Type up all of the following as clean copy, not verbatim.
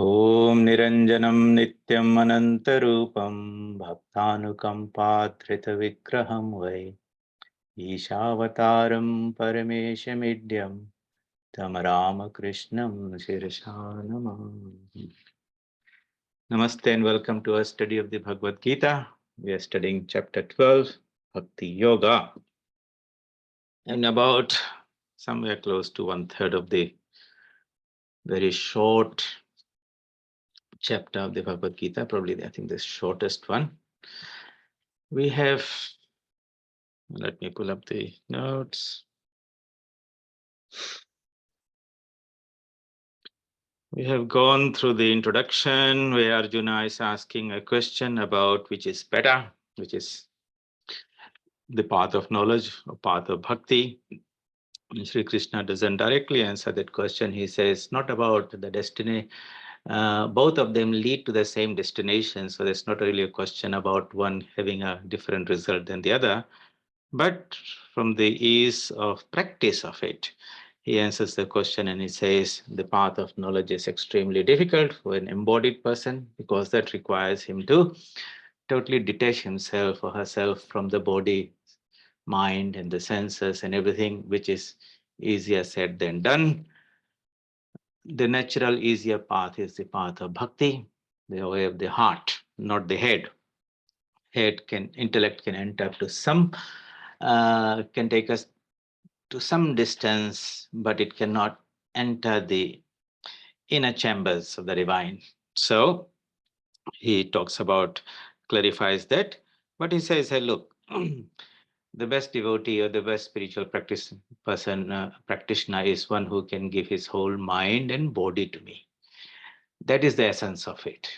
Om Niranjanam Nityam Anantarupam Bhaktanukampadhrita Vigraham Vai Ishavataram Parameshamidyam Tamarama Krishnam Shirasha Namah. Namaste and welcome to our study of the Bhagavad Gita. We are studying chapter 12, Bhakti Yoga. And about somewhere close to 1/3 of the very short chapter of the Bhagavad Gita, probably I think the shortest one. We have, let me pull up the notes. We have gone through the introduction where Arjuna is asking a question about which is better, which is the path of knowledge or path of bhakti. Sri Krishna doesn't directly answer that question. He says, not about the destiny. Both of them lead to the same destination. So there's not really a question about one having a different result than the other. But from the ease of practice of it, he answers the question and he says the path of knowledge is extremely difficult for an embodied person because that requires him to totally detach himself or herself from the body, mind, and the senses and everything, which is easier said than done. The natural, easier path is the path of bhakti, the way of the heart, not the head. Intellect can enter to some, can take us to some distance, but it cannot enter the inner chambers of the divine. So he talks about, clarifies that, but he says, hey, look, the best devotee or the best spiritual practitioner is one who can give his whole mind and body to me. That is the essence of it.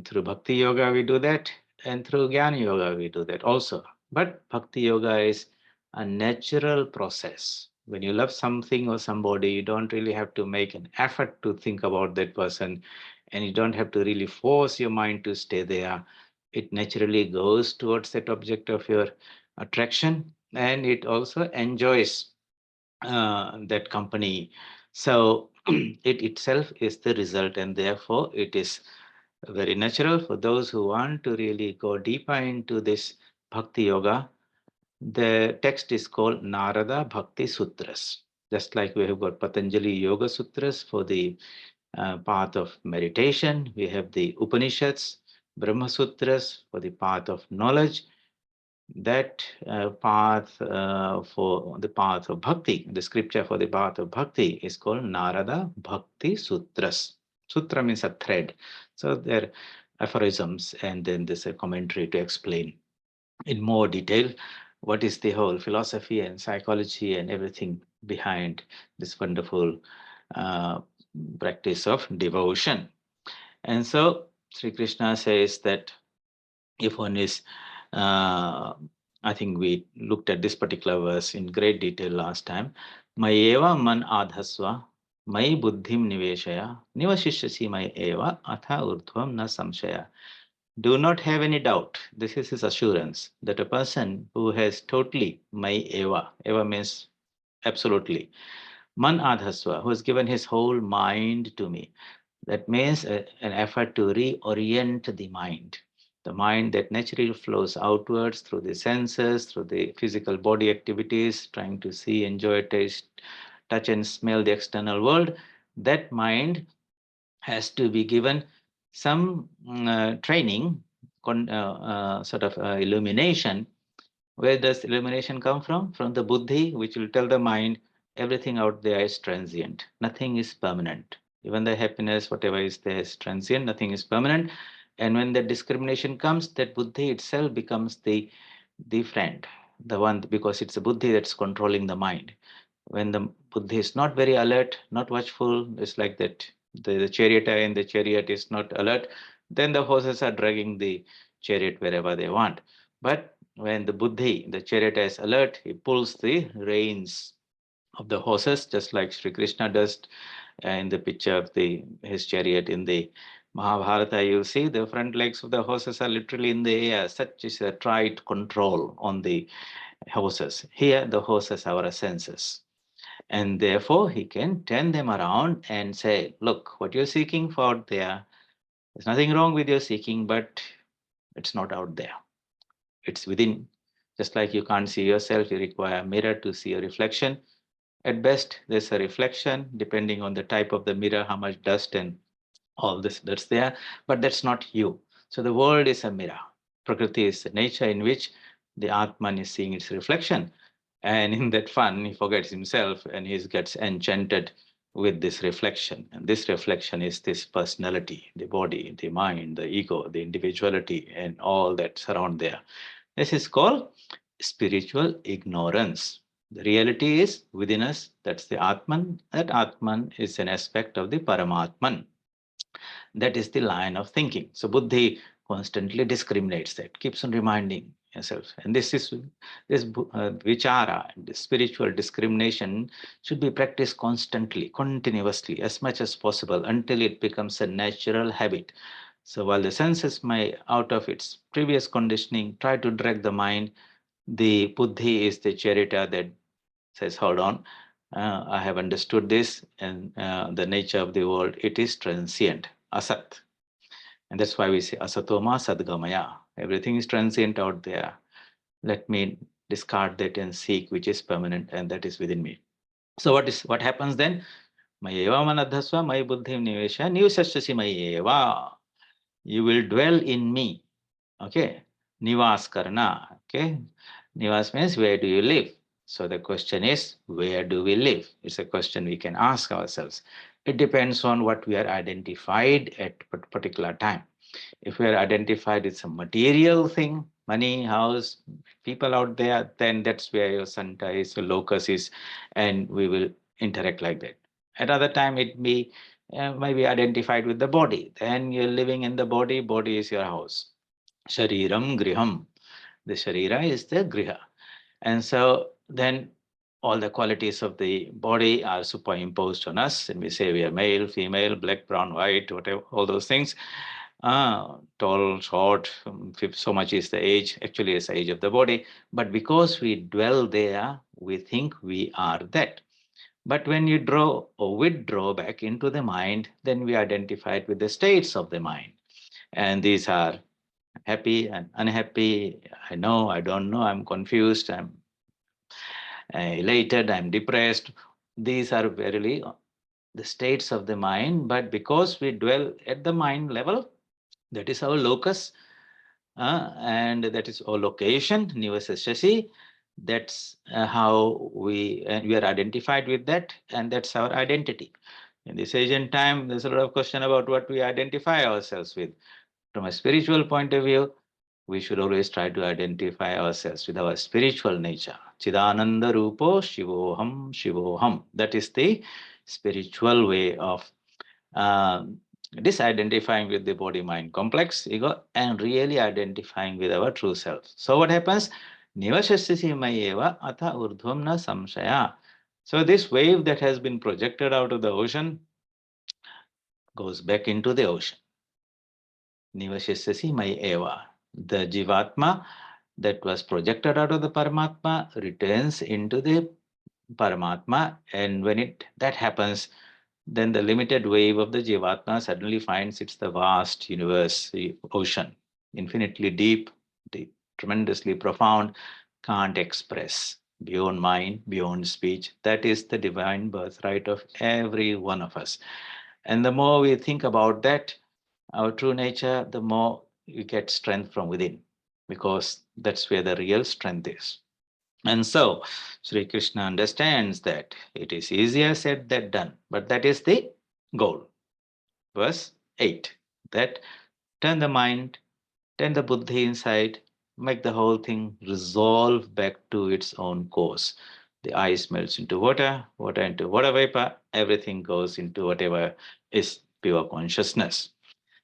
Through Bhakti Yoga, we do that, and through Jnana Yoga, we do that also. But Bhakti Yoga is a natural process. When you love something or somebody, you don't really have to make an effort to think about that person, and you don't have to really force your mind to stay there. It naturally goes towards that object of your attraction, and it also enjoys that company. So it itself is the result, and therefore it is very natural for those who want to really go deeper into this Bhakti Yoga. The text is called Narada Bhakti Sutras. Just like we have got Patanjali Yoga Sutras for the path of meditation, we have the Upanishads, Brahma Sutras for the path of knowledge. That path for the path of bhakti, the scripture for the path of bhakti is called Narada Bhakti Sutras. Sutra means a thread. So there are aphorisms and then there's a commentary to explain in more detail what is the whole philosophy and psychology and everything behind this wonderful practice of devotion. And so Sri Krishna says that if one is, I think we looked at this particular verse in great detail last time. Mayeva man adhasva, mai buddhim niveshaya, nivashishyasi mai eva, atha urdhvam na samshaya. Do not have any doubt. This is his assurance that a person who has totally mai eva, eva means absolutely, man adhasva, who has given his whole mind to me. That means an effort to reorient the mind. The mind that naturally flows outwards through the senses, through the physical body activities, trying to see, enjoy, taste, touch and smell the external world. That mind has to be given some training, sort of illumination. Where does illumination come from? From the buddhi, which will tell the mind everything out there is transient. Nothing is permanent. Even the happiness, whatever is there is transient, nothing is permanent. And when the discrimination comes, that buddhi itself becomes the friend, the one, because it's a buddhi that's controlling the mind. When the buddhi is not very alert, not watchful, it's like that the charioteer in the chariot is not alert, then the horses are dragging the chariot wherever they want. But when the buddhi, the charioteer is alert, he pulls the reins of the horses, just like Sri Krishna does in the picture of his chariot in the Mahabharata. You see the front legs of the horses are literally in the air. Such is a tight control on the horses. Here, the horses are our senses. And therefore, he can turn them around and say, look, what you're seeking for out there's nothing wrong with your seeking, but it's not out there. It's within. Just like you can't see yourself, you require a mirror to see a reflection. At best, there's a reflection, depending on the type of the mirror, how much dust and all this that's there, but that's not you. So the world is a mirror. Prakriti is the nature in which the Atman is seeing its reflection. And in that fun, he forgets himself and he gets enchanted with this reflection. And this reflection is this personality, the body, the mind, the ego, the individuality, and all that surround there. This is called spiritual ignorance. The reality is within us, that's the Atman. That Atman is an aspect of the Paramatman. That is the line of thinking. So Buddhi constantly discriminates that, keeps on reminding yourself. And this vichara, this spiritual discrimination should be practiced constantly, continuously, as much as possible until it becomes a natural habit. So while the senses may, out of its previous conditioning, try to direct the mind, the buddhi is the charioteer that says, hold on, I have understood this, and the nature of the world, it is transient, asat. And that's why we say asatoma sadgamaya. Everything is transient out there. Let me discard that and seek which is permanent, and that is within me. So what happens then? Mayeva manadhasva may buddhim nivesha nivasasasi mayeva. You will dwell in me. Okay. Nivas karna. Okay. Nivas means where do you live? So the question is, where do we live? It's a question we can ask ourselves. It depends on what we are identified at a particular time. If we are identified with some material thing, money, house, people out there, then that's where your center is, your locus is, and we will interact like that. At other time, it may be identified with the body. Then you're living in the body, body is your house. Shariram griham. The sharira is the griha. And so then all the qualities of the body are superimposed on us, and we say we are male, female, black, brown, white, whatever, all those things. Tall, short, so much is the age. Actually, it's the age of the body. But because we dwell there, we think we are that. But when you draw or withdraw back into the mind, then we identify it with the states of the mind. And these are happy and unhappy. I know, I don't know, I'm confused, I'm elated, I'm depressed. These are verily the states of the mind. But because we dwell at the mind level, that is our locus, and that is our location, Nivasasasi. That's how we are identified with that, and that's our identity. In this age and time, there's a lot of question about what we identify ourselves with. From a spiritual point of view, we should always try to identify ourselves with our spiritual nature. Chidananda Rupo Shivoham Shivoham. That is the spiritual way of disidentifying with the body mind complex ego and really identifying with our true self. So what happens? Nivashasya mayeva atha urdhvam na samshaya. So this wave that has been projected out of the ocean goes back into the ocean. Nivashasya mayeva. The jivatma that was projected out of the Paramatma returns into the Paramatma, and when that happens, then the limited wave of the Jivatma suddenly finds it's the vast universe, the ocean, infinitely deep, deep, tremendously profound, can't express, beyond mind, beyond speech. That is the divine birthright of every one of us. And the more we think about that, our true nature, the more we get strength from within, because that's where the real strength is. And so Sri Krishna understands that it is easier said than done, but that is the goal. Verse 8, that turn the mind, turn the buddhi inside, make the whole thing resolve back to its own course. The ice melts into water, water into water vapor, everything goes into whatever is pure consciousness.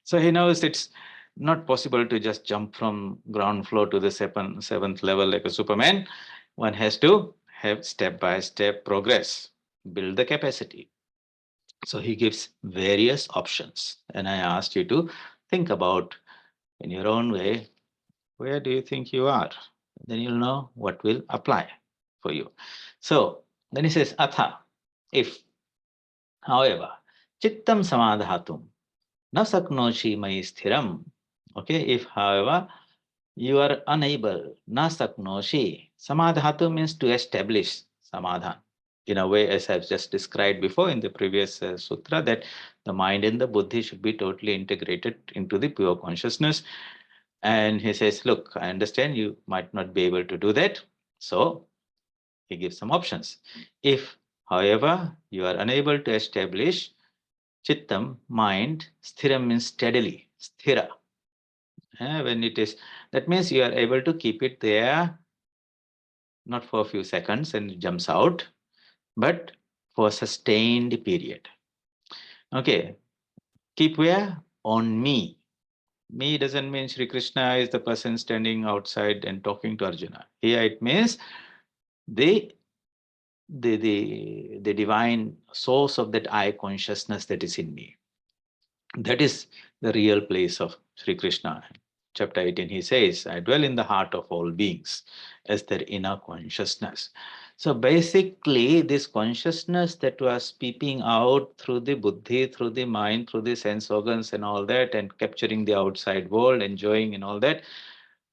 So he knows it's not possible to just jump from ground floor to the seventh level like a Superman. One has to have step by step progress, build the capacity. So he gives various options. And I asked you to think about in your own way, where do you think you are? Then you'll know what will apply for you. So then he says, Atha. If, however, chittam samadhatum na saknoshi mai sthiram. Okay, if, however, you are unable, na saknoshi, samadhatu means to establish samadhan. In a way, as I've just described before in the previous sutra, that the mind and the buddhi should be totally integrated into the pure consciousness. And he says, look, I understand you might not be able to do that. So he gives some options. If, however, you are unable to establish chittam, mind, sthiram means steadily, sthira. When it is, that means you are able to keep it there, not for a few seconds and it jumps out, but for a sustained period. Okay, keep where? On me. Me doesn't mean Sri Krishna is the person standing outside and talking to Arjuna. Here it means the the divine source of that I consciousness that is in me. That is the real place of Sri Krishna. Chapter 18, he says, I dwell in the heart of all beings as their inner consciousness. So basically, this consciousness that was peeping out through the buddhi, through the mind, through the sense organs and all that, and capturing the outside world, enjoying and all that,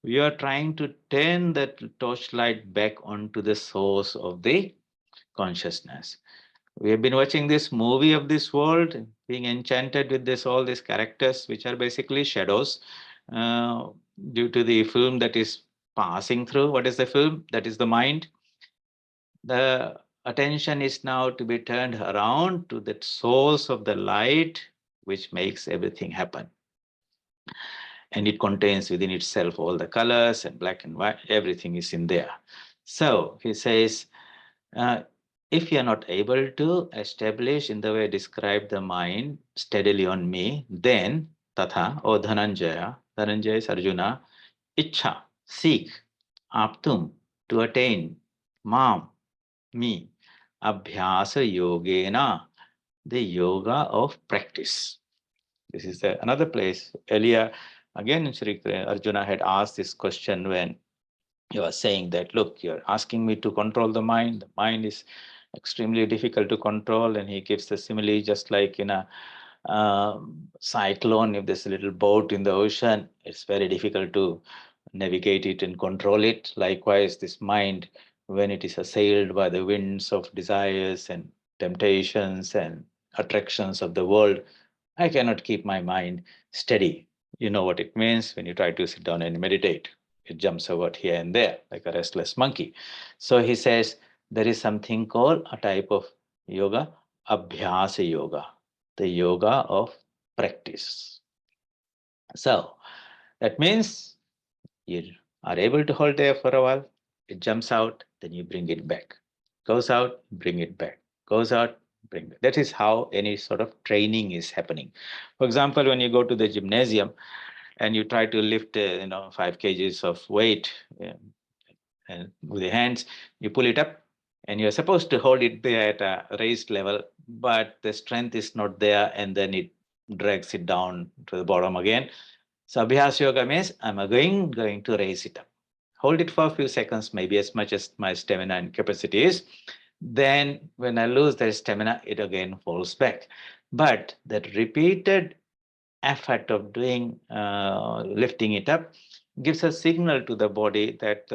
we are trying to turn that torchlight back onto the source of the consciousness. We have been watching this movie of this world, being enchanted with this all these characters, which are basically shadows, uh, due to the film that is passing through. What is the film? That is the mind. The attention is now to be turned around to that source of the light, which makes everything happen. And it contains within itself all the colors and black and white, everything is in there. So he says, uh, if you are not able to establish in the way I described the mind steadily on me, then tatha, or Dhananjaya, Dhananjaya is Arjuna, ichha, seek, aptum, to attain, mam, me, abhyasa yogena, the yoga of practice. This is another place. Earlier, again, Sri Arjuna had asked this question when he was saying that, look, you're asking me to control the mind. The mind is extremely difficult to control. And he gives the simile just like in a cyclone, if there's a little boat in the ocean, it's very difficult to navigate it and control it. Likewise, this mind, when it is assailed by the winds of desires and temptations and attractions of the world, I cannot keep my mind steady. You know what it means when you try to sit down and meditate. It jumps about here and there like a restless monkey. So he says there is something called a type of yoga, abhyasa yoga, the yoga of practice. So that means you are able to hold there for a while, it jumps out, then you bring it back. Goes out, bring it back. Goes out, bring it. That is how any sort of training is happening. For example, when you go to the gymnasium and you try to lift, 5 kgs of weight, and with the hands, you pull it up, and you're supposed to hold it there at a raised level, but the strength is not there, and then it drags it down to the bottom again. So Abhyas Yoga means I'm going to raise it up. Hold it for a few seconds, maybe as much as my stamina and capacity is. Then when I lose that stamina, it again falls back. But that repeated effort of doing lifting it up gives a signal to the body that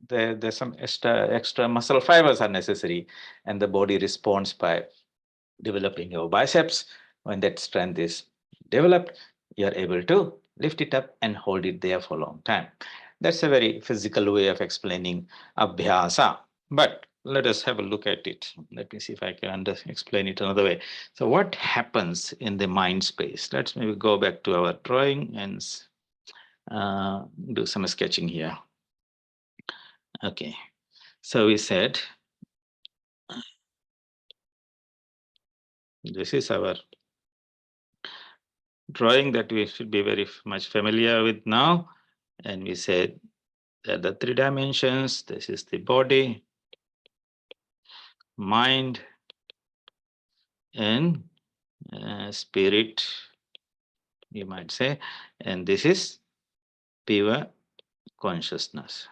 there's some extra muscle fibers are necessary, and the body responds by developing your biceps. When that strength is developed, you are able to lift it up and hold it there for a long time. That's a very physical way of explaining abhyasa. But let us have a look at it. Let me see if I can explain it another way. So, what happens in the mind space? Let's maybe go back to our drawing and do some sketching here. Okay. So, we said this is our drawing that we should be very much familiar with now. And we said that the 3 dimensions, this is the body, mind, and spirit, you might say. And this is pure consciousness,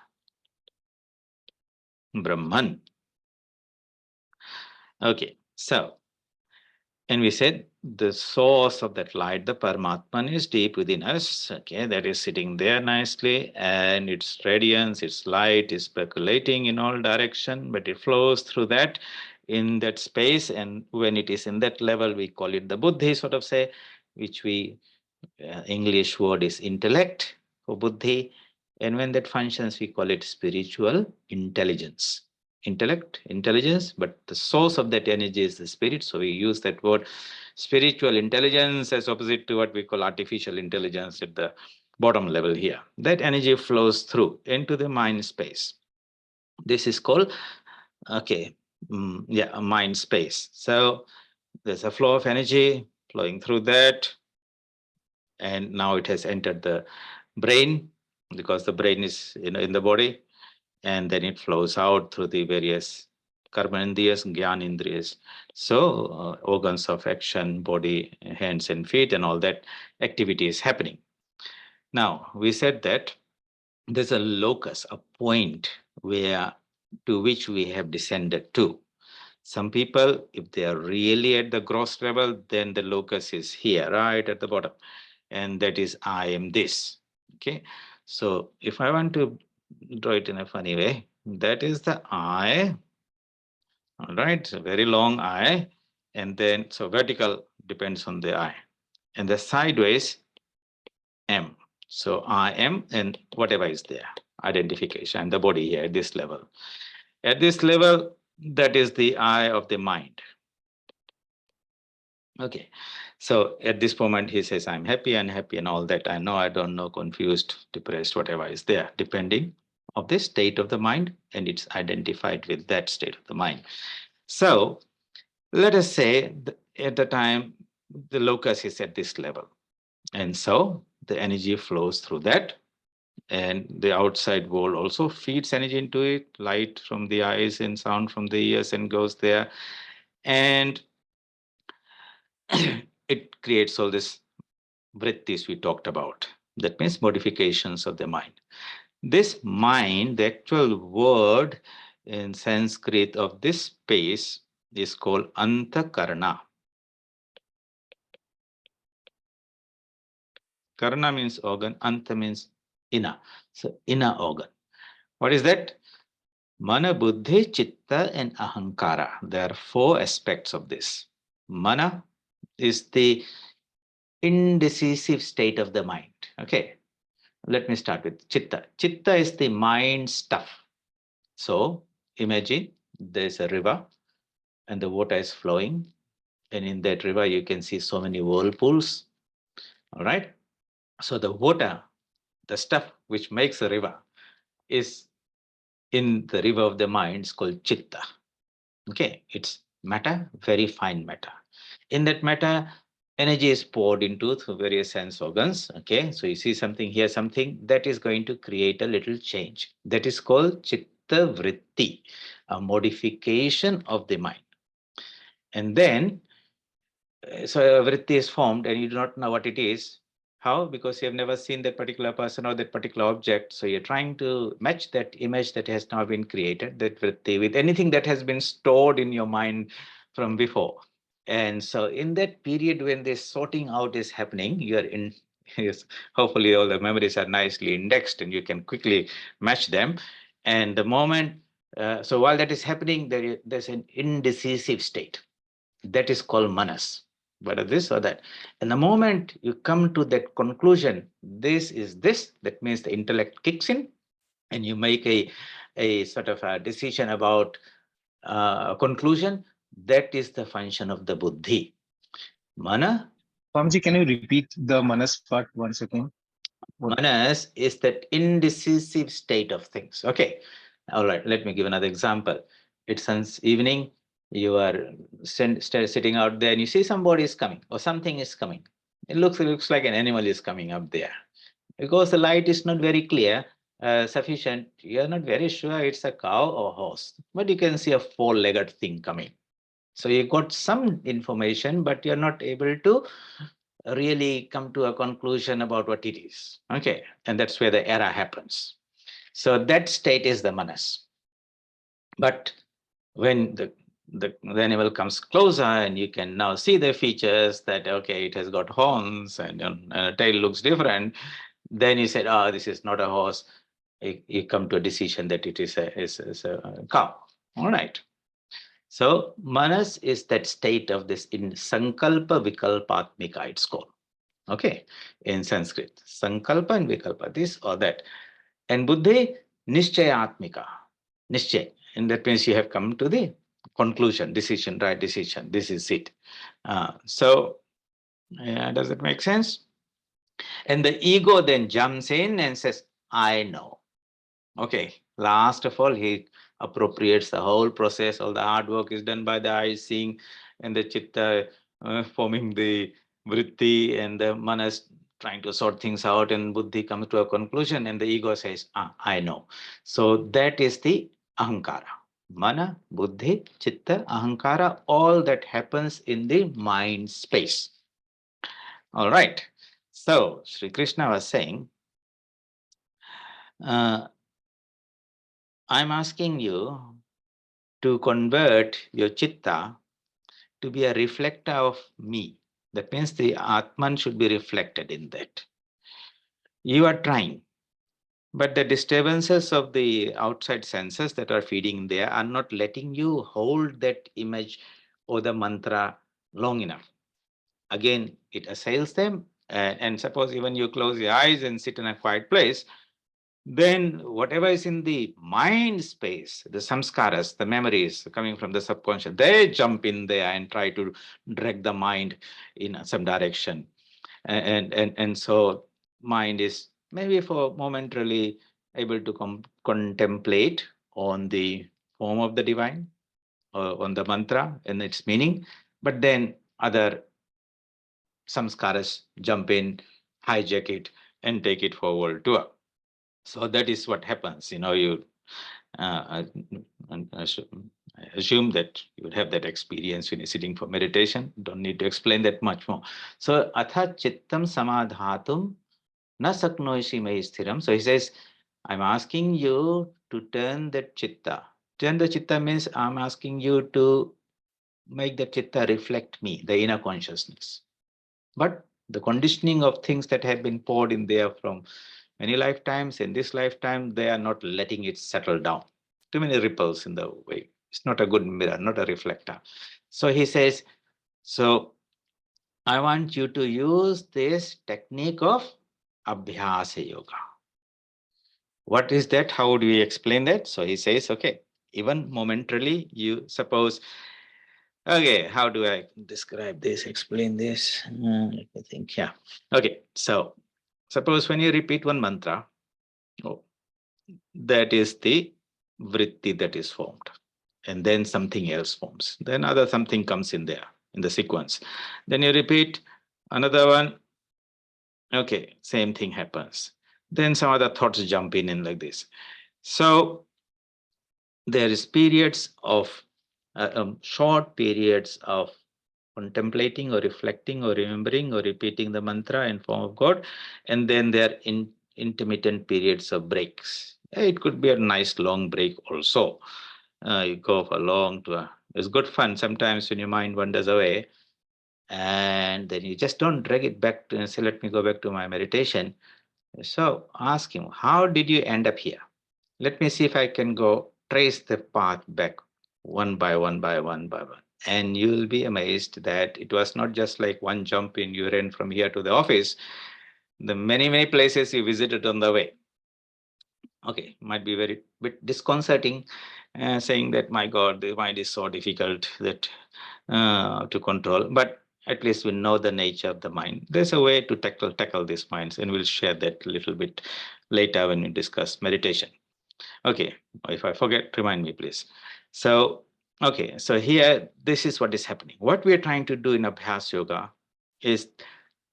Brahman. Okay. So, and we said the source of that light, the Paramatman, is deep within us. Okay, that is sitting there nicely, and its radiance, its light is percolating in all direction, but it flows through that in that space. And when it is in that level, we call it the Buddhi, sort of say, which we English word is intellect for buddhi. And when that functions, we call it spiritual intelligence. Intellect, intelligence, but the source of that energy is the spirit. So we use that word spiritual intelligence as opposite to what we call artificial intelligence at the bottom level here. That energy flows through into the mind space. This is called, okay, a mind space. So there's a flow of energy flowing through that, and now it has entered the brain, because the brain is in the body, and then it flows out through the various karmanindriyas, gyanindriyas. So organs of action, body, hands and feet, and all that activity is happening. Now we said that there's a locus, a point where to which we have descended to. Some people, if they are really at the gross level, then the locus is here, right at the bottom. And that is, I am this. Okay. So if I want to draw it in a funny way, that is the I. All right. So very long I. And then, so vertical depends on the I. And the sideways, M. So I am and whatever is there, identification, and the body here at this level. At this level, that is the I of the mind. Okay. So at this moment, he says, I'm happy, unhappy, and all that. I know, I don't know, confused, depressed, whatever is there, depending of the state of the mind, and it's identified with that state of the mind. So let us say at the time, the locus is at this level. And so the energy flows through that. And the outside world also feeds energy into it, light from the eyes and sound from the ears, and goes there. And it creates all this vrittis we talked about. That means modifications of the mind. This mind, the actual word in Sanskrit of this space is called antakarna. Karna means organ, anta means inner. So inner organ. What is that? Mana, buddhi, chitta, and ahankara. There are four aspects of this. Mana is the indecisive state of the mind. Okay. Let me start with chitta. Chitta is the mind stuff. So imagine there's a river and the water is flowing. And in that river, you can see so many whirlpools. All right. So the water, the stuff which makes a river, is in the river of the mind, is called chitta. Okay. It's matter, very fine matter. In that matter, energy is poured into through various sense organs. Okay. So you see something, hear something, that is going to create a little change. That is called chitta vritti, a modification of the mind. And then, so a vritti is formed and you do not know what it is. How? Because you have never seen that particular person or that particular object. So you're trying to match that image that has now been created, that vritti, with anything that has been stored in your mind from before. And so in that period when this sorting out is happening, you're in, yes, hopefully all the memories are nicely indexed and you can quickly match them. And the moment, so while that is happening, there's an indecisive state. That is called manas, whether this or that. And the moment you come to that conclusion, this is this, that means the intellect kicks in and you make a sort of a decision about a conclusion. That is the function of the buddhi. Mana. Swamiji, can you repeat the manas part once again? Manas is that indecisive state of things. Okay. All right. Let me give another example. It's evening. You are sitting out there and you see somebody is coming or something is coming. It looks like an animal is coming up there. Because the light is not very clear, sufficient, you're not very sure it's a cow or horse, but you can see a four-legged thing coming. So you got some information, but you're not able to really come to a conclusion about what it is. Okay, and that's where the error happens. So that state is the manas. But when the animal comes closer and you can now see the features that, okay, it has got horns and tail looks different. Then you said, oh, this is not a horse. You come to a decision that it is a cow. All right. So manas is that state of this in sankalpa vikalpatmika, it's called. Okay, in Sanskrit, sankalpa and vikalpa, this or that. And buddhi, nischayatmika, nischay. And that means you have come to the conclusion, decision, right decision. This is it. So, does it make sense? And the ego then jumps in and says, I know. Okay, last of all, he appropriates the whole process. All the hard work is done by the eyes, seeing, and the chitta forming the vritti, and the manas trying to sort things out, and buddhi comes to a conclusion, and the ego says, I know. So that is the ahankara. Mana, buddhi, chitta, ahankara, all that happens in the mind space. All right. So Sri Krishna was saying, uh, I'm asking you to convert your chitta to be a reflector of me. That means the Atman should be reflected in that. You are trying, but the disturbances of the outside senses that are feeding there are not letting you hold that image or the mantra long enough. Again, it assails them. And suppose even you close your eyes and sit in a quiet place, then whatever is in the mind space, the samskaras, the memories coming from the subconscious, they jump in there and try to drag the mind in some direction. And so mind is maybe for momentarily able to contemplate on the form of the divine or on the mantra and its meaning, but then other samskaras jump in, hijack it, and take it for world tour. So that is what happens. You uh, I assume that you would have that experience when you're sitting for meditation. Don't need to explain that much more. So atha chittam samadhatum na saknoishi mai sthiram. So he says, I'm asking you to turn that chitta. Turn the chitta means I'm asking you to make the chitta reflect me, the inner consciousness. But the conditioning of things that have been poured in there from many lifetimes, in this lifetime, they are not letting it settle down. Too many ripples in the way. It's not a good mirror, not a reflector. So he says, so I want you to use this technique of Abhyasa Yoga. What is that? How would we explain that? So he says, okay, even momentarily, you suppose, okay, how do I describe this, explain this? Let me think, yeah. Okay, so suppose when you repeat one mantra, oh, that is the vritti that is formed. And then something else forms. Then other something comes in there in the sequence. Then you repeat another one. Okay, same thing happens. Then some other thoughts jump in and like this. So there is periods of short periods of contemplating or reflecting or remembering or repeating the mantra in form of God, and then there are intermittent periods of breaks. It could be a nice long break also. You go for long to it's good fun sometimes when your mind wanders away, and then you just don't drag it back to and say, let me go back to my meditation. So ask him, how did you end up here? Let me see if I can go trace the path back one by one by one by one. And you'll be amazed that it was not just like one jump in, you ran from here to the office. The many, many places you visited on the way. Okay, might be very bit disconcerting, saying that, my God, the mind is so difficult that to control. But at least we know the nature of the mind. There's a way to tackle these minds, and we'll share that a little bit later when we discuss meditation. Okay, if I forget, remind me, please. So, okay, so here, this is what is happening. What we are trying to do in Abhyas Yoga is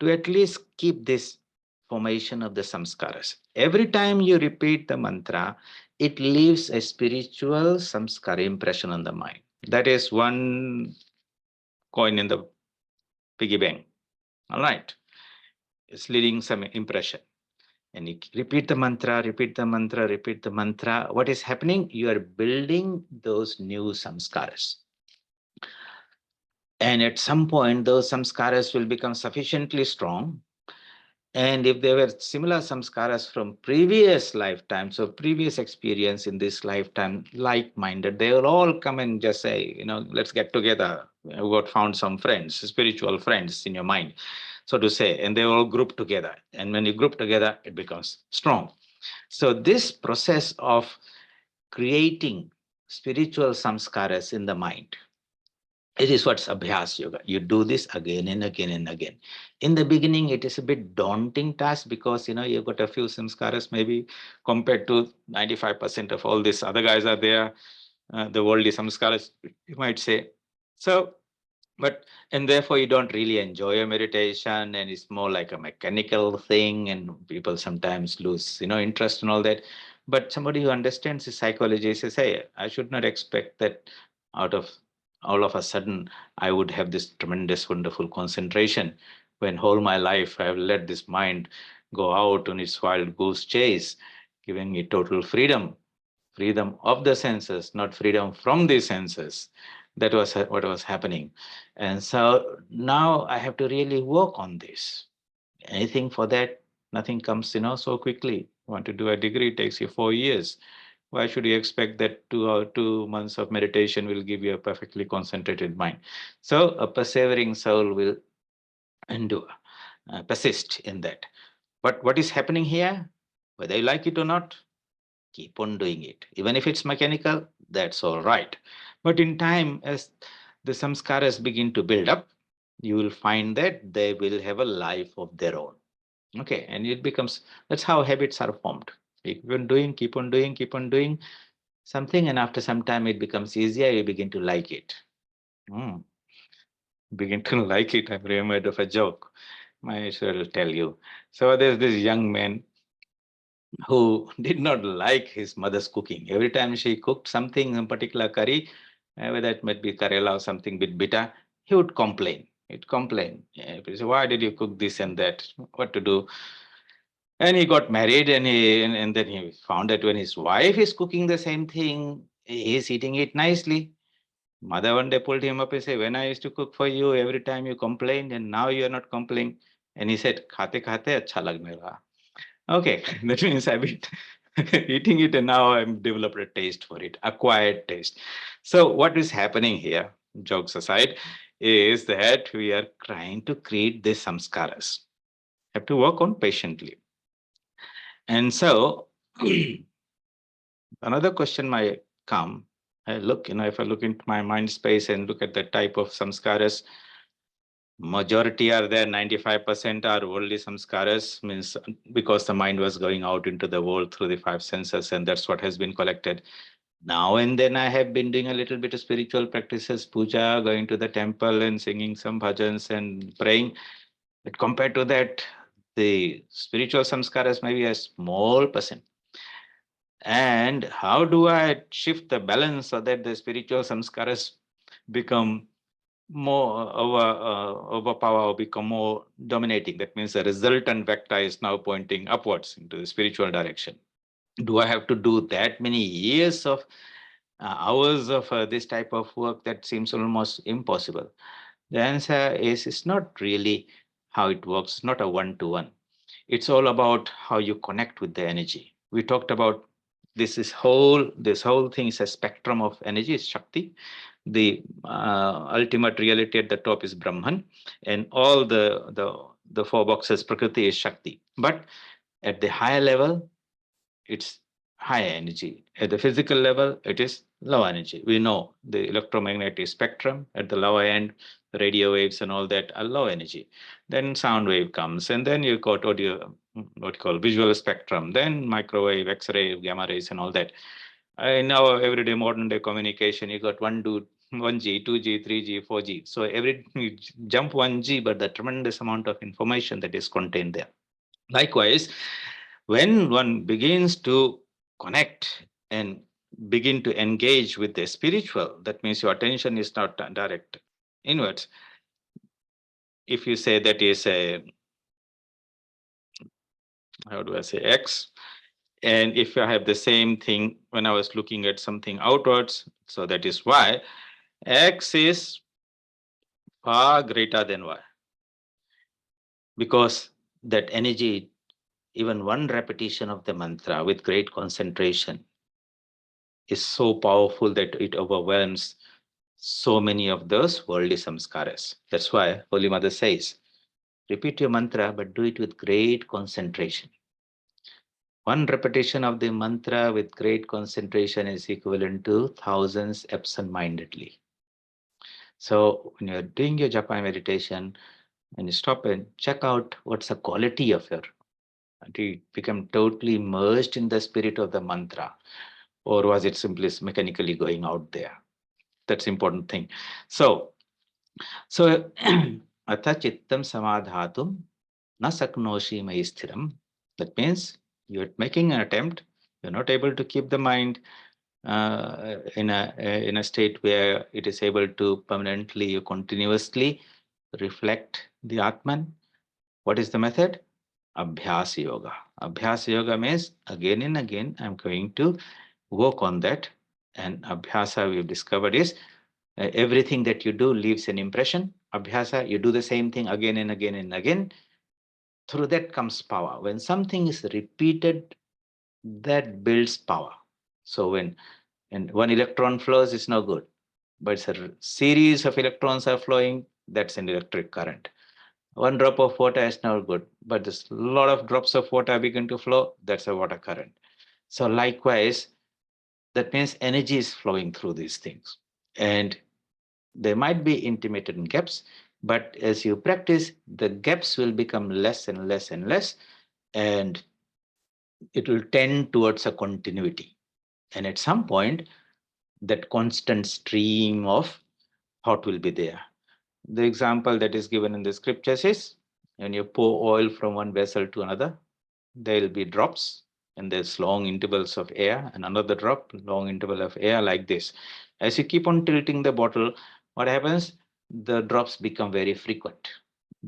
to at least keep this formation of the samskaras. Every time you repeat the mantra, it leaves a spiritual samskara impression on the mind. That is one coin in the piggy bank. All right, it's leaving some impression. And you repeat the mantra, repeat the mantra, repeat the mantra. What is happening? You are building those new samskaras. And at some point, those samskaras will become sufficiently strong. And if there were similar samskaras from previous lifetimes or previous experience in this lifetime, like-minded, they will all come and just say, let's get together. You got found some friends, spiritual friends in your mind, so to say, and they all group together. And when you group together, it becomes strong. So this process of creating spiritual samskaras in the mind, it is what's Abhyas Yoga. You do this again and again and again. In the beginning, it is a bit daunting task because you've got a few samskaras maybe compared to 95% of all these other guys are there, the worldly samskaras, you might say. So, but and therefore you don't really enjoy your meditation, and it's more like a mechanical thing, and people sometimes lose, interest and all that. But somebody who understands the psychology says, hey, I should not expect that out of all of a sudden I would have this tremendous, wonderful concentration when whole my life I have let this mind go out on its wild goose chase, giving me total freedom, freedom of the senses, not freedom from the senses. That was what was happening. And so now I have to really work on this. Anything for that, nothing comes, so quickly. You want to do a degree, it takes you 4 years. Why should you expect that 2 months of meditation will give you a perfectly concentrated mind? So a persevering soul will endure, persist in that. But what is happening here, whether you like it or not, keep on doing it. Even if it's mechanical, that's all right. But in time, as the samskaras begin to build up, you will find that they will have a life of their own. Okay, and it becomes, that's how habits are formed. Keep on doing something, and after some time it becomes easier. You begin to like it. Hmm, begin to like it. I'm reminded of a joke. My sir will tell you. So there's this young man who did not like his mother's cooking. Every time she cooked something, in particular curry, whether it might be karela or something bit bitter, he would complain. He'd complain. Yeah, he say, why did you cook this and that? What to do? And he got married, and then he found that when his wife is cooking the same thing, he is eating it nicely. Mother one day pulled him up and said, when I used to cook for you, every time you complained, and now you are not complaining. And he said, khate khate acha lagne laga. Okay, that means I've been eating it and now I'm developed a taste for it, acquired taste. So what is happening here, jokes aside, is that we are trying to create these samskaras. Have to work on patiently. And so another question might come. I look, if I look into my mind space and look at the type of samskaras, majority are there, 95% are worldly samskaras, means because the mind was going out into the world through the five senses, and that's what has been collected. Now and then I have been doing a little bit of spiritual practices, puja, going to the temple and singing some bhajans and praying. But compared to that, the spiritual samskaras may be a small percent. And how do I shift the balance so that the spiritual samskaras become more overpower or become more dominating? That means the resultant vector is now pointing upwards into the spiritual direction. Do I have to do that many years of hours of this type of work? That seems almost impossible. The answer is it's not really how it works. It's not a one-to-one. It's all about how you connect with the energy. We talked about this whole thing is a spectrum of energy, is Shakti. The ultimate reality at the top is Brahman, and all the four boxes Prakriti is Shakti. But at the higher level, it's high energy. At the physical level, it is low energy. We know the electromagnetic spectrum at the lower end, radio waves and all that are low energy. Then sound wave comes, and then you got audio, what you call visual spectrum, then microwave, X-ray, gamma rays, and all that. In our everyday modern day communication, you got 1G, 2G, 3G, 4G. So every you jump 1G, but the tremendous amount of information that is contained there. Likewise, when one begins to connect and begin to engage with the spiritual, that means your attention is not direct inwards. If you say that is a, how do I say, X, and if I have the same thing when I was looking at something outwards, so that is Y, X is far greater than Y. Because that energy, even one repetition of the mantra with great concentration, is so powerful that it overwhelms so many of those worldly samskaras. That's why Holy Mother says, repeat your mantra, but do it with great concentration. One repetition of the mantra with great concentration is equivalent to thousands absent-mindedly. So when you're doing your japa meditation, and you stop and check out what's the quality of your, do you become totally immersed in the spirit of the mantra, or was it simply mechanically going out there? That's the important thing. So atha chittam samadhatum na saknoshi mai sthiram. That means you're making an attempt, you're not able to keep the mind in a state where it is able to permanently or continuously reflect the Atman. What is the method? Abhyas yoga. Abhyas yoga means again and again I'm going to work on that. And abhyasa we've discovered is everything that you do leaves an impression. Abhyasa, you do the same thing again and again and again. Through that comes power. When something is repeated, that builds power. So when and one electron flows, it's no good. But it's a series of electrons are flowing, that's an electric current. One drop of water is not good, but there's a lot of drops of water begin to flow, that's a water current. So likewise, that means energy is flowing through these things. And there might be intermittent gaps, but as you practice, the gaps will become less and less and less, and it will tend towards a continuity. And at some point, that constant stream of thought will be there. The example that is given in the scriptures is when you pour oil from one vessel to another, there will be drops and there's long intervals of air and another drop, long interval of air like this. As you keep on tilting the bottle, what happens? The drops become very frequent.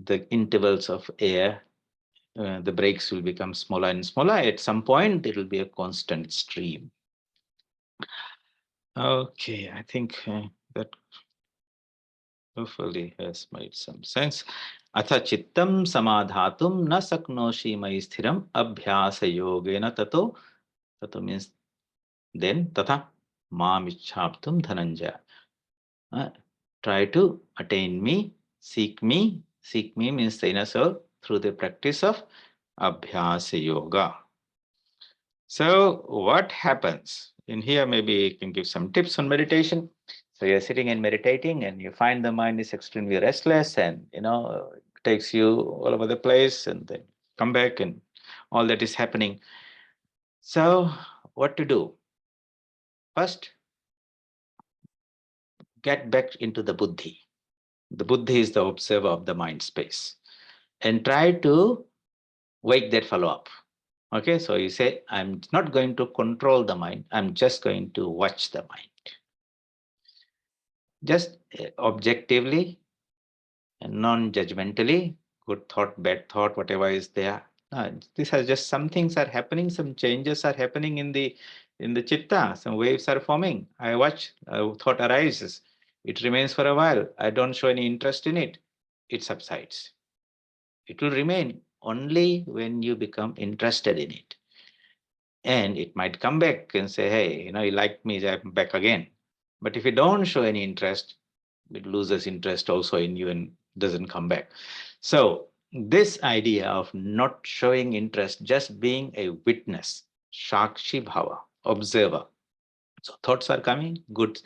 The intervals of air, the breaks will become smaller and smaller. At some point, it will be a constant stream. Okay, I think that hopefully has made some sense. Atha chittam samadhatum na saknoshi mai sthiram abhyasa yogena tato. Tato means then tatha mam ichhaptum dhananjaya. Try to attain me, seek me. Seek me means the inner soul through the practice of abhyasa yoga. So what happens? In here, maybe you can give some tips on meditation. So you're sitting and meditating and you find the mind is extremely restless and, takes you all over the place and then come back and all that is happening. So what to do? First, get back into the buddhi. The buddhi is the observer of the mind space and try to wake that fellow up. Okay, so you say, I'm not going to control the mind. I'm just going to watch the mind. Just objectively and non-judgmentally, good thought, bad thought, whatever is there. These are just some things are happening, some changes are happening in the chitta, some waves are forming. I watch, thought arises. It remains for a while. I don't show any interest in it. It subsides. It will remain only when you become interested in it. And it might come back and say, hey, you like me, I'm back again. But if you don't show any interest, it loses interest also in you and doesn't come back. So this idea of not showing interest, just being a witness, Shakshi Bhava, observer. So thoughts are coming, good.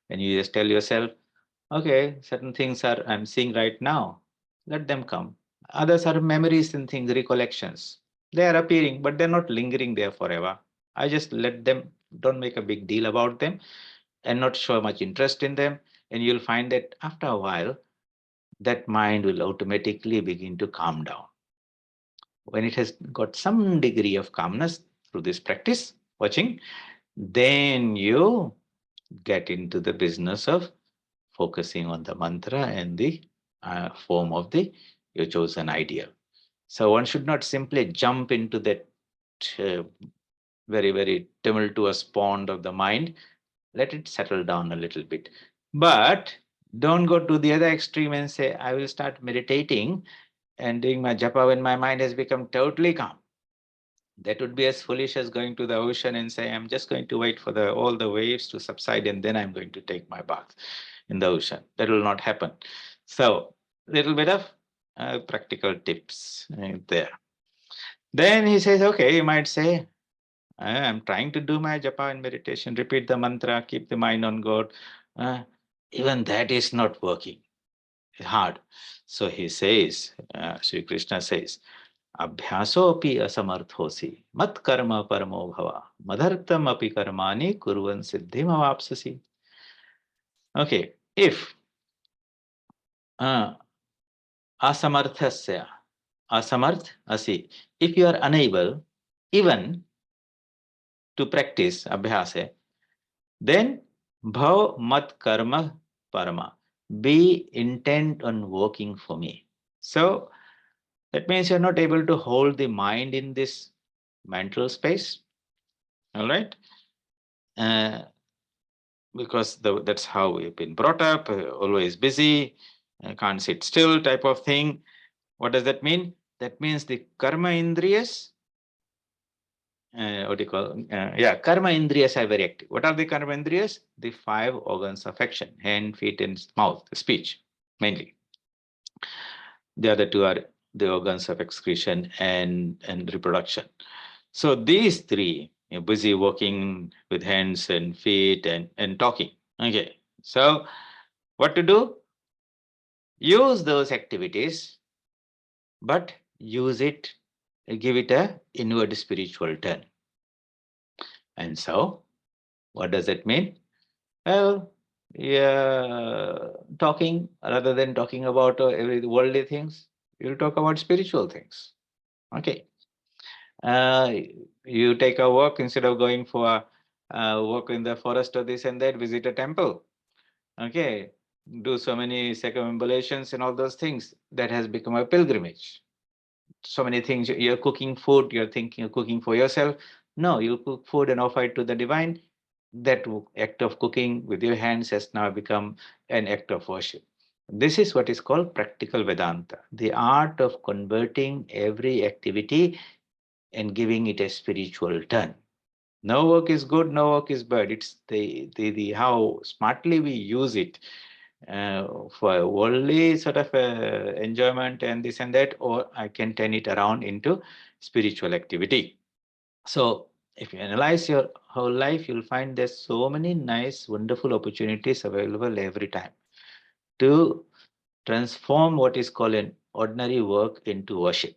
And you just tell yourself, okay, certain things are I'm seeing right now, let them come. Others are memories and things, recollections. They are appearing, but they're not lingering there forever. I just let them, don't make a big deal about them and not show much interest in them. And you'll find that after a while, that mind will automatically begin to calm down. When it has got some degree of calmness through this practice, watching, then you get into the business of focusing on the mantra and the form of the your chosen ideal. So one should not simply jump into that uh, very, very tumultuous pond of the mind. Let it settle down a little bit. But Don't go to the other extreme and say, I will start meditating and doing my japa when my mind has become totally calm. That would be as foolish as going to the ocean and say, I'm just going to wait for all the waves to subside and then I'm going to take my bath in the ocean. That will not happen. So, little bit of practical tips there. Then he says, okay, you might say, I'm trying to do my japa and meditation, repeat the mantra, keep the mind on God. Uh, Even that is not working. It's hard. So he says, Sri Krishna says, Abhyasopi asamarthosi, mat karma paramo bhava, madhartam api karmani kurvan siddhim avapsasi. Okay, if uh, asamarthasya, asamarth asi, if you are unable even to practice abhyasa, then bhav mat karma parama, be intent on working for me. So that means you're not able to hold the mind in this mental space, all right? Uh, because that's how we've been brought up, always busy, can't sit still type of thing. What does that mean? That means the karma indriyas, what do you call, yeah, karma indriyas are very active. What are the karma indriyas? The five organs of action, hand, feet, and mouth, speech, mainly. The other two are the organs of excretion and reproduction. So these three, you're busy working with hands and feet and talking. Okay. So what to do? Use those activities, but use it, give it a inward spiritual turn. And so, what does it mean? Well, yeah, talking rather than talking about every worldly things, you'll talk about spiritual things. Okay. Uh, you take a walk instead of going for a walk in the forest or this and that, visit a temple. Okay. Do so many circumambulations and all those things. That has become a pilgrimage. So many things. You're cooking food, you're thinking of cooking for yourself. No, you cook food and offer it to the divine. That act of cooking with your hands has now become an act of worship. This is what is called practical Vedanta, the art of converting every activity and giving it a spiritual turn. No work is good, no work is bad. It's the how smartly we use it for worldly sort of enjoyment and this and that, or I can turn it around into spiritual activity. So if you analyze your whole life, you'll find there's so many nice, wonderful opportunities available every time to transform what is called an ordinary work into worship.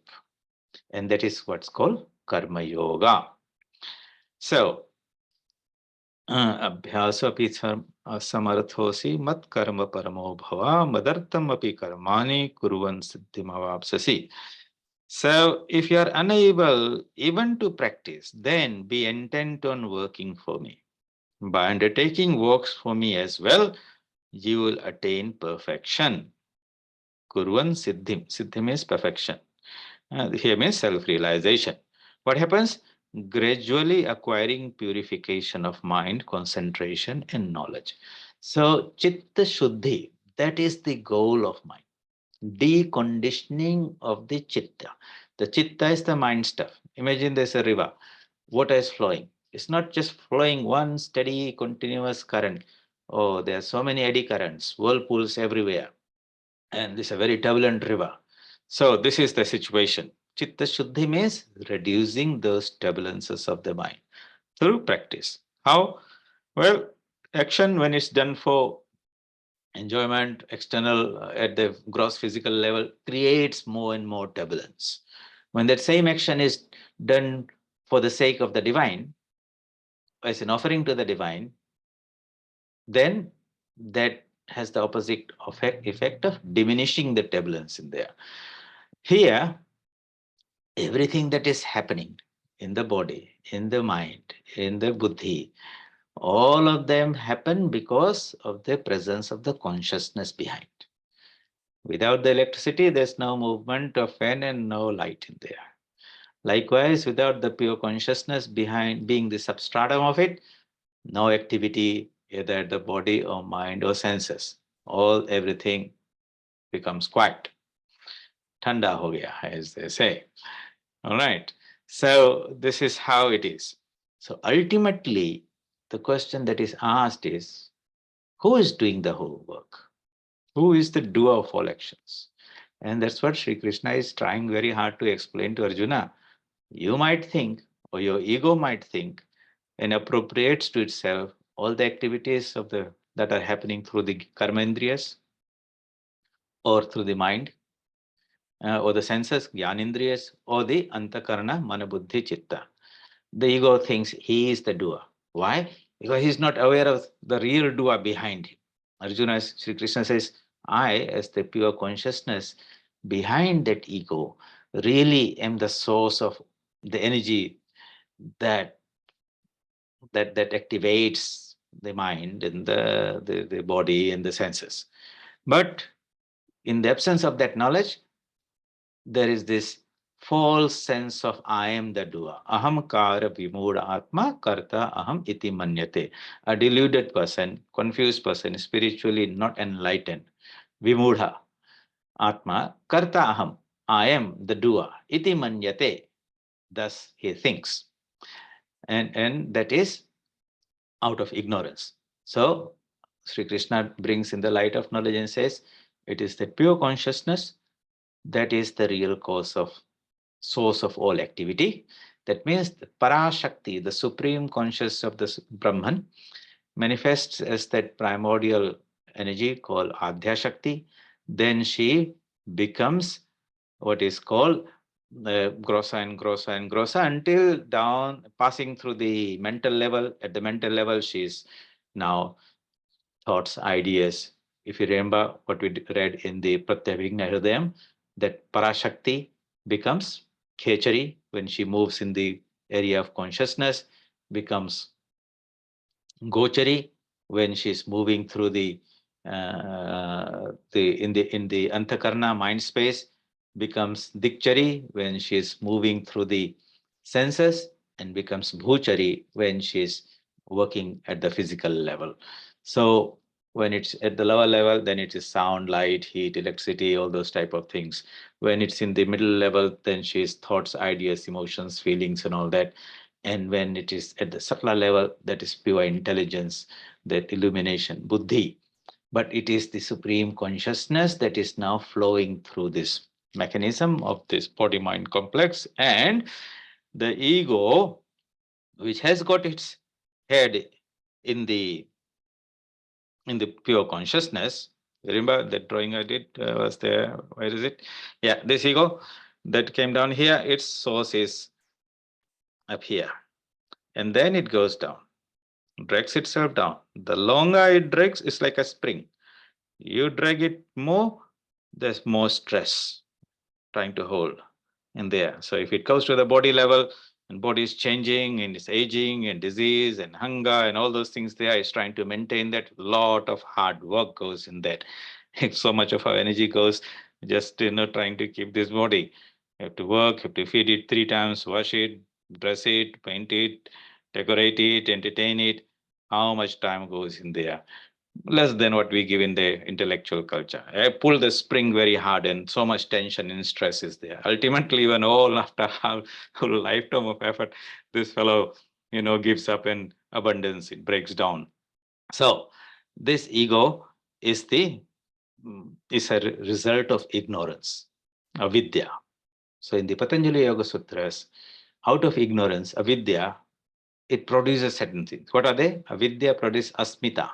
And that is what's called karma yoga. So अभ्यासोऽपि असमर्थोऽसि मत्कर्म परमो भव मदर्थमपि कर्माणि कुर्वन् सिद्धिमवाप्स्यसि. So if you are unable even to practice, then be intent on working for me. By undertaking works for me as well, you will attain perfection. Kurvan siddhim. Siddhim is perfection. Here means self-realization. What happens? Gradually acquiring purification of mind, concentration, and knowledge. So, chitta shuddhi, that is the goal of mind. Deconditioning of the chitta. The chitta is the mind stuff. Imagine there's a river, water is flowing. It's not just flowing one steady, continuous current. Oh, there are so many eddy currents, whirlpools everywhere, and this is a very turbulent river. So this is the situation. Chitta Shuddhi means reducing those turbulences of the mind through practice. How? Well, action when it's done for enjoyment, external at the gross physical level, creates more and more turbulence. When that same action is done for the sake of the divine, as an offering to the divine, then that has the opposite effect of diminishing the turbulence in there. Here, everything that is happening in the body, in the mind, in the buddhi, all of them happen because of the presence of the consciousness behind. Without the electricity, there's no movement of fan and no light in there. Likewise, without the pure consciousness behind being the substratum of it, no activity either at the body or mind or senses. everything becomes quiet. Thanda ho gaya, as they say. All right. So this is how it is. So ultimately, the question that is asked is, who is doing the whole work? Who is the doer of all actions? And that's what Sri Krishna is trying very hard to explain to Arjuna. You might think, or your ego might think, and appropriates to itself all the activities of the that are happening through the karmendriyas or through the mind or the senses, jnanendriyas, or the antakarana, manabuddhi, chitta. The ego thinks he is the doer. Why? Because he's not aware of the real doer behind him. Arjuna, Sri Krishna says, I, as the pure consciousness behind that ego, really am the source of the energy that that activates the mind and the body and the senses. But in the absence of that knowledge, there is this false sense of I am the doer. Aham kara vimura atma karta aham iti manyate. A deluded person, confused person, spiritually not enlightened. Vimudha atma karta aham. I am the doer. Iti manyate. Thus he thinks. And that is out of ignorance. So Sri Krishna brings in the light of knowledge and says, it is the pure consciousness that is the real cause of source of all activity. That means the Parashakti, the supreme conscious of the Brahman, manifests as that primordial energy called Adhya Shakti. Then she becomes what is called grosser and grosser and grosser until down, passing through the mental level. At the mental level, she is now thoughts, ideas. If you remember what we read in the Pratyabhigna Hridayam, that Parashakti becomes Khechari when she moves in the area of consciousness, becomes Gochari when she's moving through the Antakarna mind space, becomes Dikchari when she's moving through the senses, and becomes Bhuchari when she's working at the physical level. So when it's at the lower level, then it is sound, light, heat, electricity, all those type of things. When it's in the middle level, then she's thoughts, ideas, emotions, feelings, and all that. And when it is at the subtler level, that is pure intelligence, that illumination, buddhi. But it is the supreme consciousness that is now flowing through this mechanism of this body mind complex. And the ego, which has got its head in the pure consciousness. Remember that drawing I did was there. Where is it? Yeah, this ego that came down here, its source is up here. And then it goes down, drags itself down. The longer it drags, it's like a spring. You drag it more, there's more stress trying to hold in there. So if it goes to the body level and body is changing and it's aging and disease and hunger and all those things there, is trying to maintain that. Lot of hard work goes in that. So much of our energy goes just trying to keep this body. You have to work, you have to feed it 3 times, wash it, dress it, paint it, decorate it, entertain it. How much time goes in there? Less than what we give in the intellectual culture. I pull the spring very hard and so much tension and stress is there. Ultimately, even all after a whole lifetime of effort, this fellow, gives up in abundance, it breaks down. So this ego is is a result of ignorance, avidya. So in the Patanjali Yoga Sutras, out of ignorance, avidya, it produces certain things. What are they? Avidya produces asmita.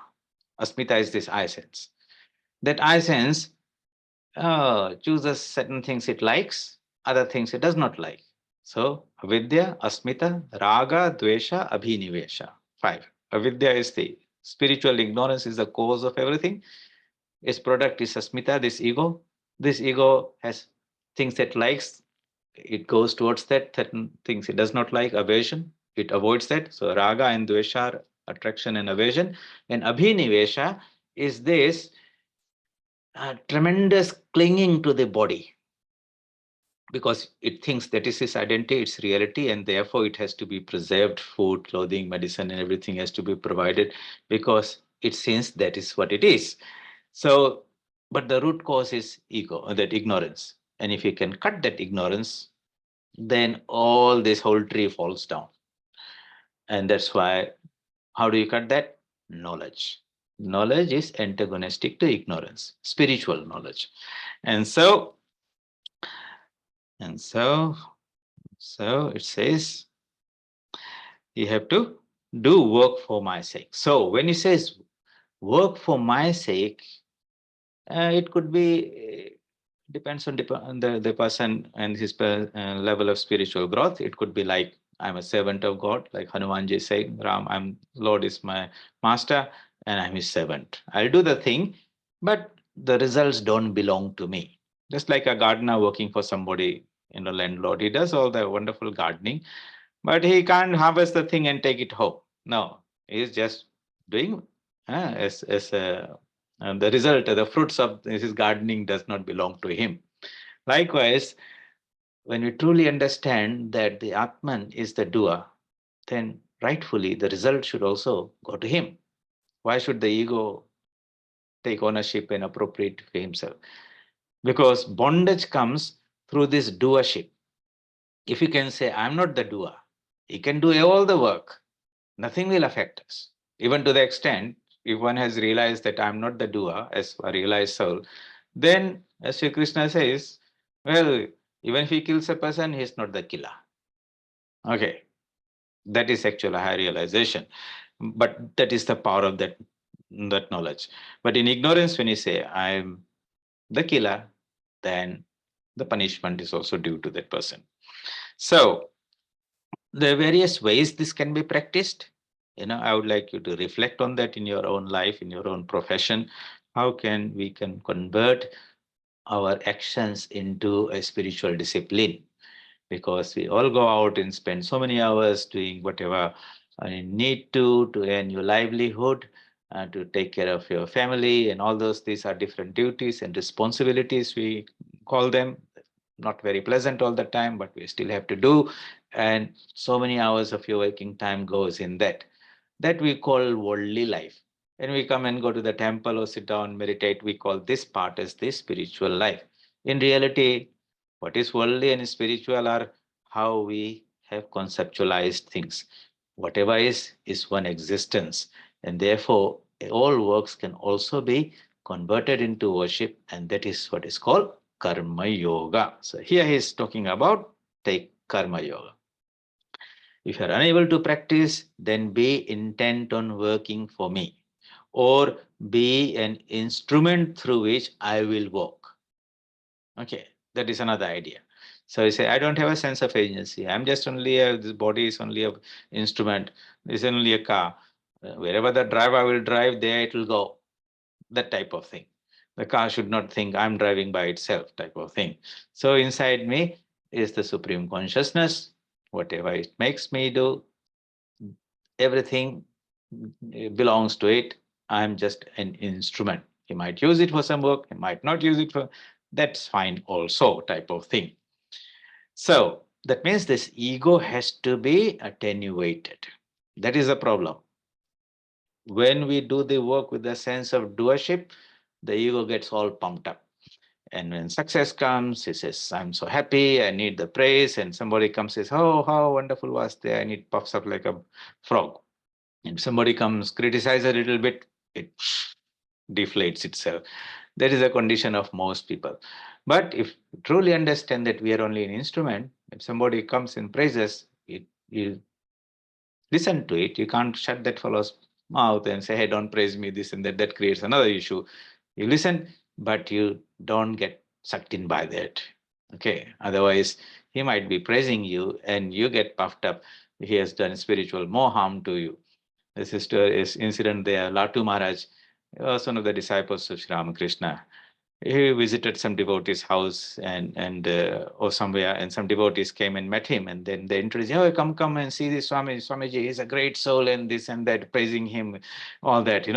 Asmita is this I sense. That I sense chooses certain things it likes, other things it does not like. So avidya, asmita, raga, dvesha, abhinivesha. 5. Avidya is the spiritual ignorance, is the cause of everything. Its product is asmita, this ego. This ego has things it likes, it goes towards that. Certain things it does not like, aversion, it avoids that. So raga and dvesha are attraction and aversion. And abhinivesha is this tremendous clinging to the body, because it thinks that is its identity, its reality, and therefore it has to be preserved. Food, clothing, medicine, and everything has to be provided because it seems that is what it is. So, but the root cause is ego, that ignorance. And if you can cut that ignorance, then all this whole tree falls down. And that's why, how do you cut that? Knowledge. Knowledge is antagonistic to ignorance, spiritual knowledge. And so, and so, so it says, you have to do work for my sake. So when he says work for my sake, it could be depends on the person and his level of spiritual growth. It could be like, I'm a servant of God, like Hanumanji saying, Ram, I'm Lord is my master, and I'm his servant. I'll do the thing, but the results don't belong to me. Just like a gardener working for somebody, landlord. He does all the wonderful gardening, but he can't harvest the thing and take it home. No, he's just doing as a, and the result, the fruits of his gardening does not belong to him. Likewise, when we truly understand that the Atman is the doer, then rightfully the result should also go to him. Why should the ego take ownership and appropriate for himself? Because bondage comes through this doership. If you can say, I'm not the doer, he can do all the work, nothing will affect us. Even to the extent, if one has realized that I'm not the doer, as a realized soul, then, as Sri Krishna says, well, even if he kills a person, he's not the killer. Okay, that is actually a high realization. But that is the power of that knowledge. But in ignorance, when you say, I'm the killer, then the punishment is also due to that person. So, there are various ways this can be practiced. I would like you to reflect on that in your own life, in your own profession. How can we can convert our actions into a spiritual discipline? Because we all go out and spend so many hours doing whatever you need to earn your livelihood, to take care of your family, and all those. These are different duties and responsibilities, we call them. Not very pleasant all the time, but we still have to do. And so many hours of your waking time goes in that we call worldly life. When we come and go to the temple or sit down, meditate, we call this part as the spiritual life. In reality, what is worldly and spiritual are how we have conceptualized things. Whatever is one existence. And therefore, all works can also be converted into worship, and that is what is called karma yoga. So here he is talking about take karma yoga. If you are unable to practice, then be intent on working for me, or be an instrument through which I will walk. Okay, that is another idea. So you say, I don't have a sense of agency. I'm just this body is only a instrument. This is only a car. Wherever the driver will drive, there it will go. That type of thing. The car should not think I'm driving by itself, type of thing. So inside me is the supreme consciousness. Whatever it makes me do, everything belongs to it. I'm just an instrument. He might use it for some work, he might not use it for, that's fine also, type of thing. So that means this ego has to be attenuated. That is the problem. When we do the work with the sense of doership, the ego gets all pumped up. And when success comes, he says, I'm so happy, I need the praise. And somebody comes and says, oh, how wonderful was there? And it puffs up like a frog. If somebody comes, criticize a little bit, it deflates itself. That is a condition of most people. But if you truly understand that we are only an instrument, if somebody comes and praises, you listen to it. You can't shut that fellow's mouth and say, hey, don't praise me, this and that. That creates another issue. You listen, but you don't get sucked in by that. Okay. Otherwise, he might be praising you and you get puffed up. He has done spiritual more harm to you. The sister is incident there. Latu Maharaj was one of the disciples of Sri Ramakrishna. He visited some devotee's house and or somewhere, and some devotees came and met him, and then they introduced, oh, come and see this Swamiji, he's a great soul, and this and that, praising him, all that.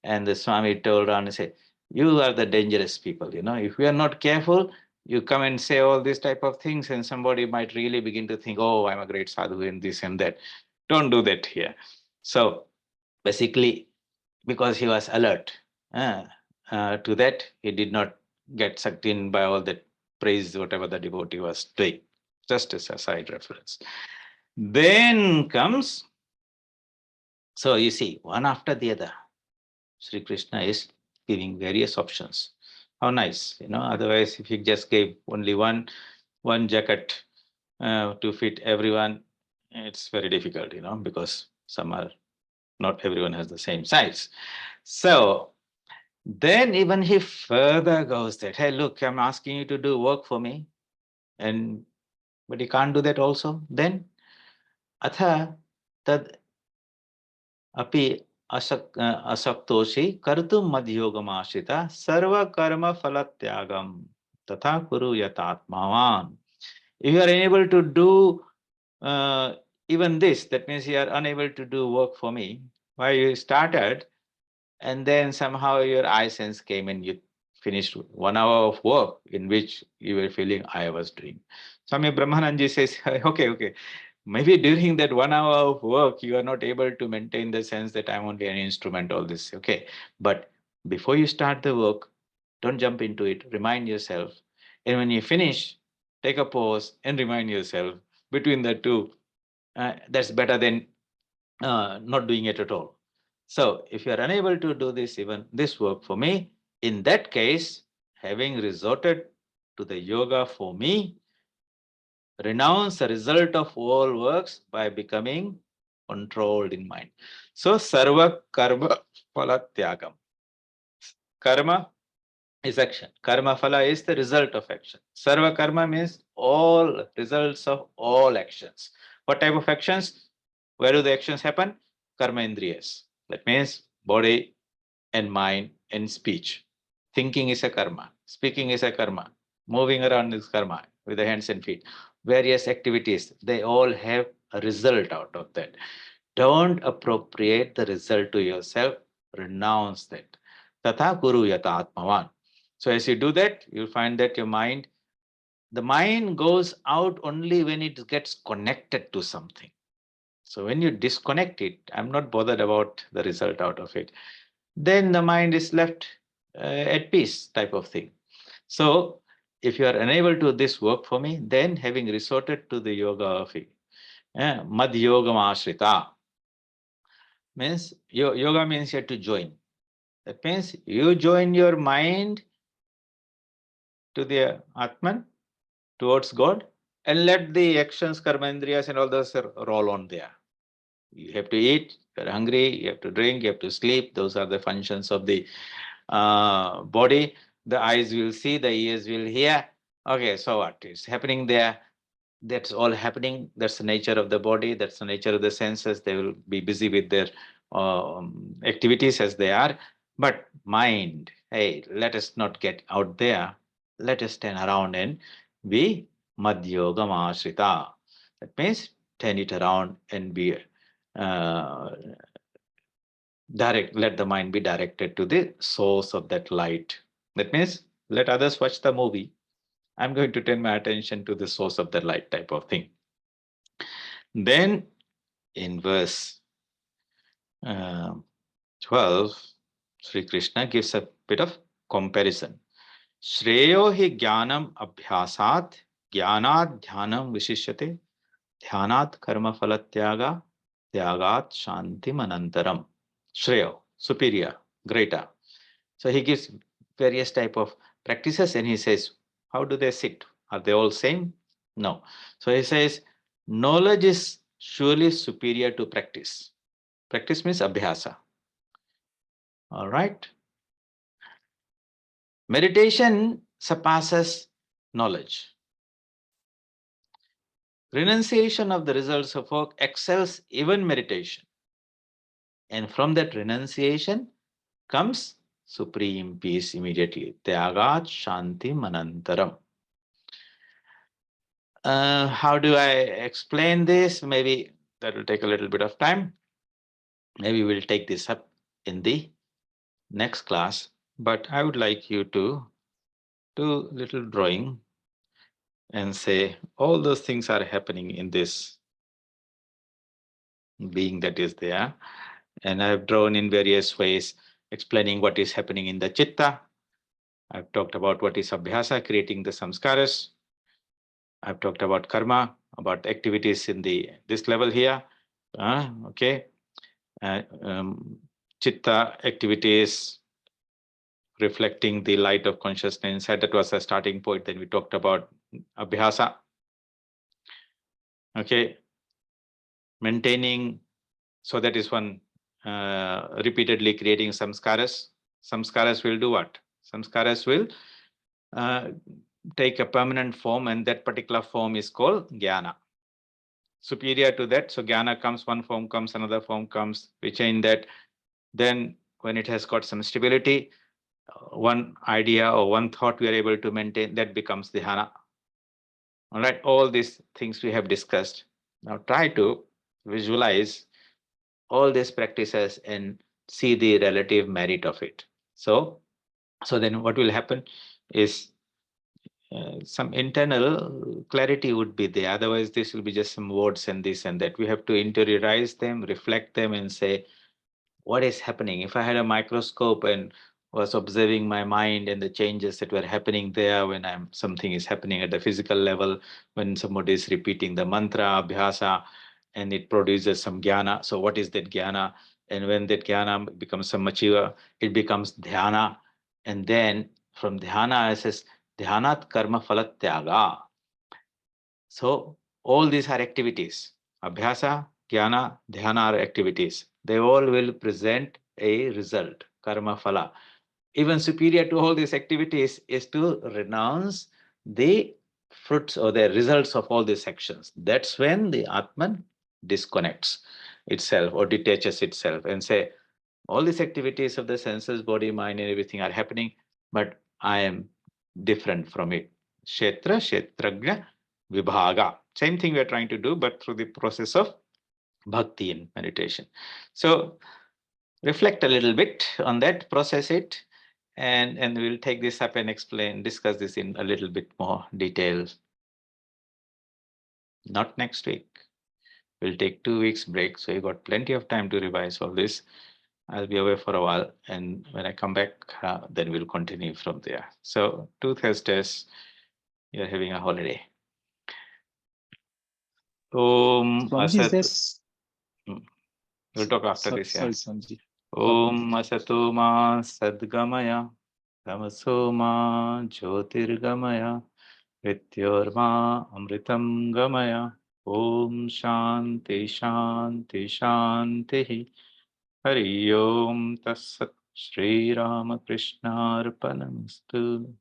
And the Swami told around and said, you are the dangerous people, if we are not careful, you come and say all these type of things, and somebody might really begin to think, oh, I'm a great sadhu and this and that. Don't do that here. So basically, because he was alert, uh, to that, he did not get sucked in by all that praise, whatever the devotee was doing. Just as a side reference. Then comes, so you see, one after the other, Sri Krishna is giving various options. How nice, Otherwise, if he just gave only one jacket to fit everyone, it's very difficult, because some are not everyone has the same size. So then even he further goes that, hey, look, I'm asking you to do work for me, and but you can't do that also. Then atha tad अपि असक्तोषि कर्तुं मद्योगमाश्रिता सर्वकर्मफलत्यागं तथा कुरु यतात्मावान्. If you are unable to do even this, that means you are unable to do work for me, why you started, and then somehow your eye sense came and you finished 1 hour of work in which you were feeling I was doing. Swami Brahmananji says, okay, maybe during that 1 hour of work, you are not able to maintain the sense that I'm only an instrument, all this. Okay. But before you start the work, don't jump into it. Remind yourself. And when you finish, take a pause and remind yourself. Between the two, that's better than not doing it at all. So if you are unable to do this, even this work for me, in that case, having resorted to the yoga for me, renounce the result of all works by becoming controlled in mind. So, sarva karma phala tyagam. Karma is action. Karma phala is the result of action. Sarva karma means all results of all actions. What type of actions? Where do the actions happen? Karma indriyas. That means body and mind and speech. Thinking is a karma. Speaking is a karma. Moving around is karma with the hands and feet. Various activities, they all have a result out of that. Don't appropriate the result to yourself. Renounce that. Tatha guru yata atmavan. So as you do that, you'll find that the mind goes out only when it gets connected to something. So when you disconnect it, I'm not bothered about the result out of it, then the mind is left at peace type of thing. So if you are unable to do this work for me, then having resorted to the yoga of it, mad yoga ashrita, means yoga means you have to join. That means you join your mind to the Atman, towards God, and let the actions, karmendriyas, and all those roll on there. You have to eat, you're hungry, you have to drink, you have to sleep. Those are the functions of the body. The eyes will see, the ears will hear. Okay, so what is happening there? That's all happening. That's the nature of the body. That's the nature of the senses. They will be busy with their activities as they are. But mind, hey, let us not get out there. Let us stand around and be madhyogam ashrita. That means turn it around and be uh, let the mind be directed to the source of that light. That means let others watch the movie. I'm going to turn my attention to the source of the light type of thing. Then in verse uh, 12, Sri Krishna gives a bit of comparison. Shreyo hi jnanam abhyasat jnanat dhyanam vishishyate dhyanat karma phalatyaga tyagat shanti manantaram. Shreyo, superior, greater. So he gives various type of practices and he says, how do they sit? Are they all same? No. So he says, knowledge is surely superior to practice. Practice means abhyasa. All right. Meditation surpasses knowledge. Renunciation of the results of work excels even meditation. And from that renunciation comes supreme peace immediately. Tyagat shanti manantaram. How do I explain this? Maybe that will take a little bit of time. Maybe we'll take this up in the next class. But I would like you to do a little drawing and say all those things are happening in this being that is there. And I've drawn in various ways explaining what is happening in the chitta. I've talked about what is abhyasa, creating the samskaras. I've talked about karma, about activities in this level here. Okay. Chitta activities reflecting the light of consciousness inside. That was a starting point. Then we talked about abhyasa. Okay. Maintaining. So that is one, repeatedly creating samskaras. Samskaras will do what? Samskaras will take a permanent form, and that particular form is called jnana. Superior to that, so jnana comes, one form comes, another form comes, we change that. Then when it has got some stability, one idea or one thought we are able to maintain, that becomes dhyana. All right, all these things we have discussed. Now try to visualize all these practices and see the relative merit of it. So then what will happen is some internal clarity would be there. Otherwise, this will be just some words and this and that. We have to interiorize them, reflect them, and say, what is happening? If I had a microscope and was observing my mind and the changes that were happening there when something is happening at the physical level, when somebody is repeating the mantra, abhyasa, and it produces some jnana. So what is that jnana? And when that jnana becomes some mature, it becomes dhyana. And then from dhyana, it says, dhyanat karma phalat tyaga. So all these are activities. Abhyasa, jnana, dhyana are activities. They all will present a result, karma phala. Even superior to all these activities is to renounce the fruits or the results of all these actions. That's when the Atman disconnects itself or detaches itself and say, all these activities of the senses, body, mind, and everything are happening, but I am different from it. Kshetra, kshetrajna, vibhaga. Same thing we are trying to do, but through the process of bhakti and meditation. So reflect a little bit on that, process it, and we'll take this up and discuss this in a little bit more detail. Not next week. We'll take 2 weeks break, so you got plenty of time to revise all this. I'll be away for a while, and when I come back, then we'll continue from there. So 2 Thursdays, you're having a holiday. Om Swamiji, is Asat. this? We'll talk after this, yeah. Sorry, Swamiji. Om Asato Ma Sadgamaya, Tamaso Ma Jyotirgamaya, Mrityorma Amritam Gamaya. Om Shanti Shanti Shanti. Hari Om Tassat. Shri Ramakrishna Arpanamastu.